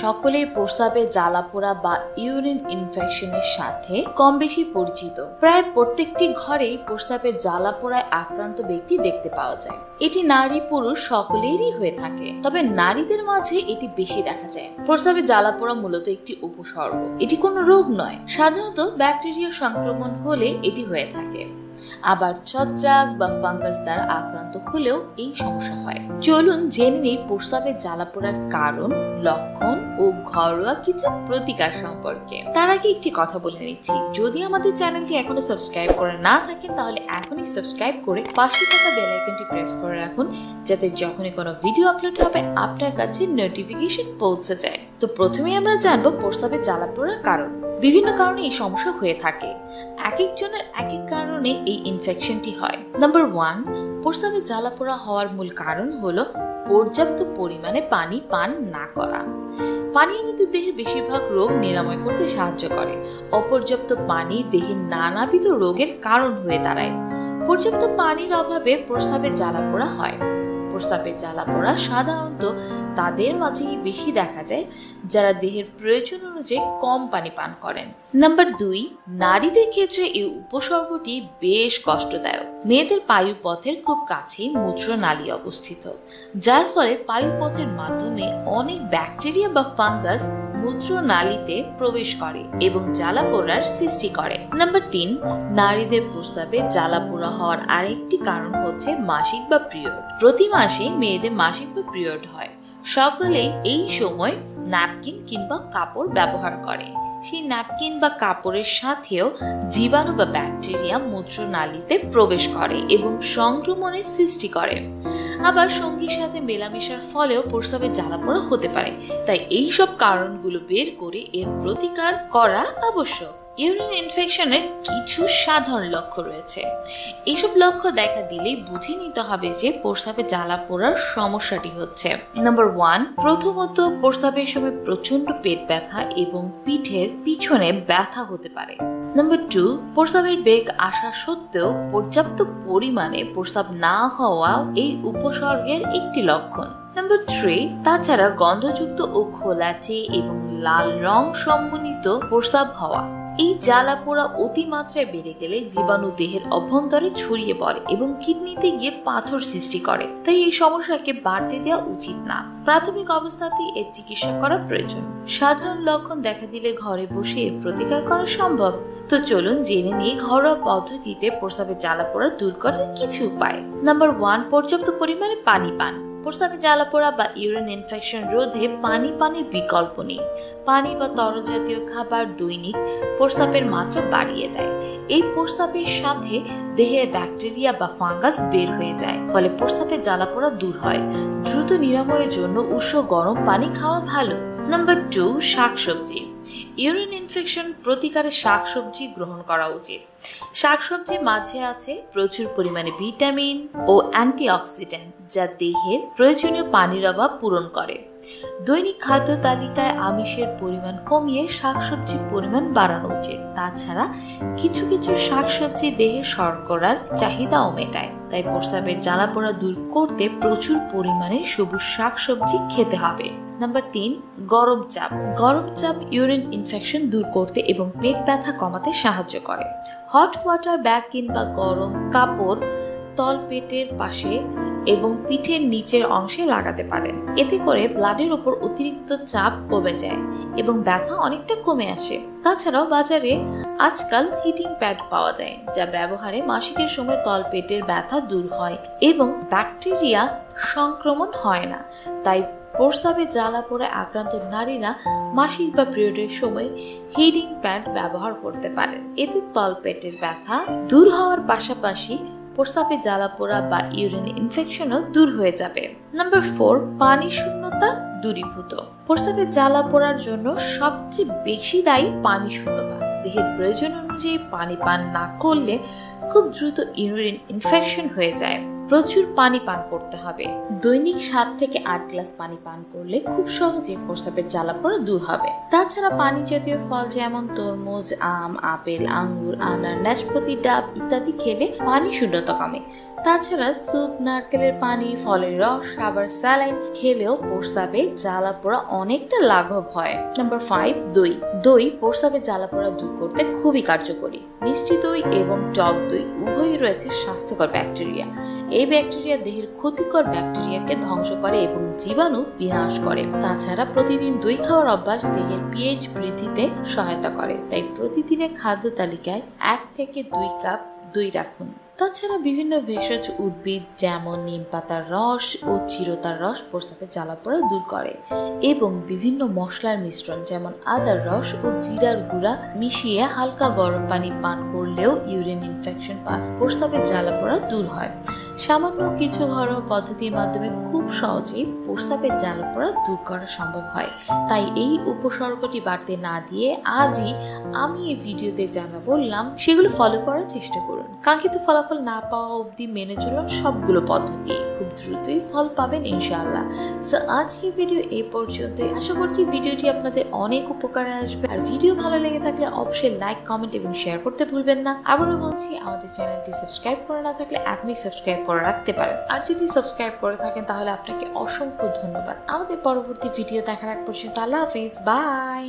সকলেই প্রস্রাবে জ্বালাপোড়া বা ইউরিন ইনফেকশনের সাথে কম বেশি পরিচিত। প্রায় প্রত্যেকটি ঘরেই প্রস্রাবে জ্বালাপোড়ায় আক্রান্ত ব্যক্তি দেখতে পাওয়া যায়। এটি নারী পুরুষ সকলেরই হয়ে থাকে, তবে নারীদের মাঝে এটি বেশি দেখা যায়। প্রস্রাবে জ্বালাপোড়া মূলত একটি উপসর্গ, এটি কোনো রোগ নয়। সাধারণত ব্যাকটেরিয়া সংক্রমণ হলে এটি হয়ে থাকে, আবার ছত্রাক বা ফাঙ্গাস দ্বারা আক্রান্ত হলেও এই সমস্যা হয়। চলুন জেনে নিই প্রস্রাবে জ্বালাপোড়ার কারণ, লক্ষণ ও ঘরোয়া কিছু প্রতিকার সম্পর্কে। তার আগে একটি কথা বলে নিচ্ছি, যদি আমাদের চ্যানেলটি এখনো সাবস্ক্রাইব করে না থাকেন তাহলে এখনই সাবস্ক্রাইব করে পাশে থাকা বেল আইকনটি প্রেস করে রাখুন, যাতে যখনই কোনো ভিডিও আপলোড হবে আপনার কাছে নোটিফিকেশন পৌঁছে যায়। তো প্রথমেই আমরা জানবো প্রস্রাবে জ্বালাপোড়ার কারণ। বিভিন্ন কারণে এই সমস্যা হয়ে থাকে, এক একজনের এক এক কারণে এই ইনফেকশনটি হয়। নাম্বার 1, প্রস্রাবে জ্বালাপোড়া হওয়ার মূল কারণ হলো পর্যাপ্ত পরিমাণে পানি পান না করা। পানি আমাদের দেহের বেশিরভাগ রোগ নিরাময় করতে সাহায্য করে। অপর্যাপ্ত পানি দেহের নানাবিধ রোগের কারণ হয়ে দাঁড়ায়। পর্যাপ্ত পানির অভাবে প্রস্রাবে জ্বালাপোড়া হয়। প্রস্রাবের জ্বালাপোড়া সাধারণত তাদের মাঝেই বেশি দেখা যায় যারা দেহের প্রয়োজন অনুযায়ী কম পানি পান করেন। নাম্বার 2, নারীদের ক্ষেত্রে এই উপসর্গটি বেশ কষ্টদায়ক। মেয়েদের পায়ুপথের খুব কাছেই মূত্রনালী অবস্থিত, যার ফলে পায়ুপথের মাধ্যমে অনেক ব্যাকটেরিয়া বা ফাঙ্গাস মূত্রনালীতে প্রবেশ করে এবং জ্বালাপোড়ার সৃষ্টি করে। নাম্বার 3, নারীদের প্রস্রাবে জ্বালাপোড়া হওয়ার আরেকটি কারণ হচ্ছে মাসিক বা পিরিয়ড। প্রতি মাসে মেয়েদের মাসিক বা পিরিয়ড হয়। সকলেই এই সময় ন্যাপকিন কিংবা কাপড় ব্যবহার করে। সেই ন্যাপকিন বা কাপড়ের সাথেও জীবাণু বা ব্যাকটেরিয়া মূত্রনালীতে প্রবেশ করে এবং সংক্রমণের সৃষ্টি করে। আবার সঙ্গীর সাথে মেলামেশার ফলেও প্রস্রাবে জ্বালাপোড়া হতে পারে। তাই এই সব কারণগুলো বের করে এর প্রতিকার করা আবশ্যক। ইউরিন ইনফেকশনের কিছু সাধারণ লক্ষ্য রয়েছে। এইসব লক্ষ্য দেখা দিলেই বুঝে নিতে হবে যে প্রস্রাবে জ্বালাপোড়ার সমস্যাটি হচ্ছে। নাম্বার 1, প্রথমত প্রস্রাবের সময় প্রচন্ড পেট ব্যথা এবং পিঠের পিছনে ব্যথা হতে পারে। নাম্বার 2, প্রস্রাবের বেগ আসা সত্ত্বেও পর্যাপ্ত পরিমাণে প্রস্রাব না হওয়া এই উপসর্গের একটি লক্ষণ। নাম্বার 3, তাছাড়া গন্ধযুক্ত ও ঘোলাটে এবং লাল রং সমন্বিত প্রস্রাব হওয়া। এই জ্বালাপোড়া অতিমাত্রায় বেড়ে গেলে জীবাণু দেহের অভ্যন্তরে ছড়িয়ে পড়ে এবং কিডনিতে গিয়ে পাথর সৃষ্টি করে। তাই এই সমস্যাকে বাড়তে দেওয়া উচিত না। প্রাথমিক অবস্থাতেই এর চিকিৎসা করা প্রয়োজন। সাধারণ লক্ষণ দেখা দিলে ঘরে বসে এর প্রতিকার করা সম্ভব। তো চলুন জেনে নিই ঘরোয়া পদ্ধতিতে প্রস্রাবে জ্বালাপোড়া দূর করার কিছু উপায়। নাম্বার 1, পর্যাপ্ত পরিমাণে পানি পান। প্রস্রাবে জ্বালাপোড়া বা ইউরিন ইনফেকশন রোধে পানি পানের বিকল্প নেই। পানি বা তরল জাতীয় খাবার দৈনিক প্রস্রাবের মাত্রা বাড়িয়ে দেয়। এই প্রস্রাবের সাথে দেহে ব্যাকটেরিয়া বা ফাঙ্গাস বের হয়ে যায়, ফলে প্রস্রাবের জ্বালাপোড়া দূর হয়। দ্রুত নিরাময়ের জন্য উষ্ণ গরম পানি খাওয়া ভালো। নাম্বার 2, শাকসবজি। ইউরিন ইনফেকশন প্রতিকারে শাকসবজি গ্রহণ করা উচিত। শাকসবজির মাঝে আছে প্রচুর পরিমাণে ভিটামিন ও অ্যান্টিঅক্সিডেন্ট, যা দেহের প্রয়োজনীয় পানির অভাব পূরণ করে। দৈনিক খাদ্য তালিকায় আমিষের পরিমাণ কমিয়ে শাকসবজির পরিমাণ বাড়ানো উচিত। তাছাড়া কিছু কিছু শাকসবজি দেহের শর্করার চাহিদাও মেটায়। তাই প্রস্রাবের জ্বালাপোড়া দূর করতে প্রচুর পরিমাণে সবুজ শাকসবজি খেতে হবে। নাম্বার 3, গরম চাপ। গরম চাপ ইউরিন ইনফেকশন দূর করতে এবং পেট ব্যথা কমাতে সাহায্য করে। হট ওয়াটার ব্যাগ কিংবা গরম কাপড় তলপেটের পাশে এবং পিঠের নিচের অংশে লাগাতে পারেন। এতে করে ব্লাডের উপর অতিরিক্ত চাপ কমে যায় এবং ব্যথা অনেকটা কমে আসে। তাছাড়াও বাজারে আজকাল হিটিং প্যাড পাওয়া যায়, যা ব্যবহারে মাসিকের সময় তলপেটের ব্যথা দূর হয় এবং ব্যাকটেরিয়া সংক্রমণ হয় না। তাই প্রস্রাবে জ্বালাপোড়ায় আক্রান্ত নারীরা মাসিক বা পিরিয়ডের সময় হিটিং প্যাড ব্যবহার করতে পারেন। এতে তলপেটের ব্যথা দূর হওয়ার পাশাপাশি প্রস্রাবে জ্বালাপোড়া বা ইউরিন ইনফেকশনও দূর হয়ে যাবে। নাম্বার 4, পানি শূন্যতা দূরীভূত। প্রস্রাবে জ্বালাপোড়ার জন্য সবচেয়ে বেশি দায়ী পানি শূন্যতা। দেহের প্রয়োজন অনুযায়ী পানি পান না করলে খুব দ্রুত ইউরিন ইনফেকশন হয়ে যায়। প্রচুর পানি পান করতে হবে। দৈনিক 7 থেকে 8 গ্লাস পানি পান করলে খুব সহজে প্রস্রাবের জ্বালা পোড়া দূর হবে। তাছাড়া পানি জাতীয় ফল যেমন তরমুজ, আম, আপেল, আঙ্গুর, আনার, নাশপাতি, ডাব ইত্যাদি খেলে পানি শূন্যতা কমে। তাছাড়া স্যুপ, নারকেলের পানি, ফলের রস, আবার স্যালাইন খেলেও প্রস্রাবে জ্বালা পোড়া অনেকটা লাঘব হয়। নাম্বার 5, দই। দই প্রস্রাবে জ্বালা পোড়া দূর করতে খুবই কার্যকরী। মিষ্টি দই এবং টক দই উভয়ই রয়েছে স্বাস্থ্যকর ব্যাকটেরিয়া। এই ব্যাকটেরিয়া দেহের ক্ষতিকর ব্যাকটেরিয়াকে ধ্বংস করে এবং জীবাণু বিনাশ করে। তাছাড়া প্রতিদিন দই খাওয়ার অভ্যাস দেহের পিএইচ বৃদ্ধিতে সহায়তা করে। তাই প্রতিদিনের খাদ্য তালিকায় 1 থেকে 2 কাপ দই রাখুন। তাছাড়া বিভিন্ন ভেষজ উদ্ভিদ যেমন নিম পাতার রস ও চিরতার রস প্রস্রাবের জ্বালা পোড়া দূর করে এবং বিভিন্ন মশলার মিশ্রণ যেমন আদার রস ও জিরার গুঁড়া মিশিয়ে হালকা গরম পানি পান করলেও ইউরিন ইনফেকশন বা প্রস্রাবের জ্বালা পোড়া দূর হয়। সামান্য কিছু ঘরোয়া পদ্ধতির মাধ্যমে খুব সহজেই প্রস্রাবের জ্বালা পোড়া দূর করা সম্ভব হয়। তাই এই উপসর্গটি বাড়তে না দিয়ে আজই আমি এই ভিডিওতে যা যা বললাম সেগুলো ফলো করার চেষ্টা করুন। কাঙ্ক্ষিত ফলাফল না পাওয়া অবধি মেনে চলুন সবগুলো পদ্ধতি, খুব দ্রুতই ফল পাবেন ইনশাআল্লাহ। সো আজকের ভিডিও এই পর্যন্তই। আশা করছি ভিডিওটি আপনাদের অনেক উপকারে আসবে। আর ভিডিও ভালো লেগে থাকলে অবশ্যই লাইক, কমেন্ট এবং শেয়ার করতে ভুলবেন না। আবারও বলছি, আমাদের চ্যানেলটি সাবস্ক্রাইব করে না থাকলে এখনই সাবস্ক্রাইব করে রাখতে পারেন। আর যদি সাবস্ক্রাইব করে থাকেন তাহলে আপনাকে অসংখ্য ধন্যবাদ। আমাদের পরবর্তী ভিডিও দেখার আগ পর্যন্ত আল্লাহ হাফেজ, বাই।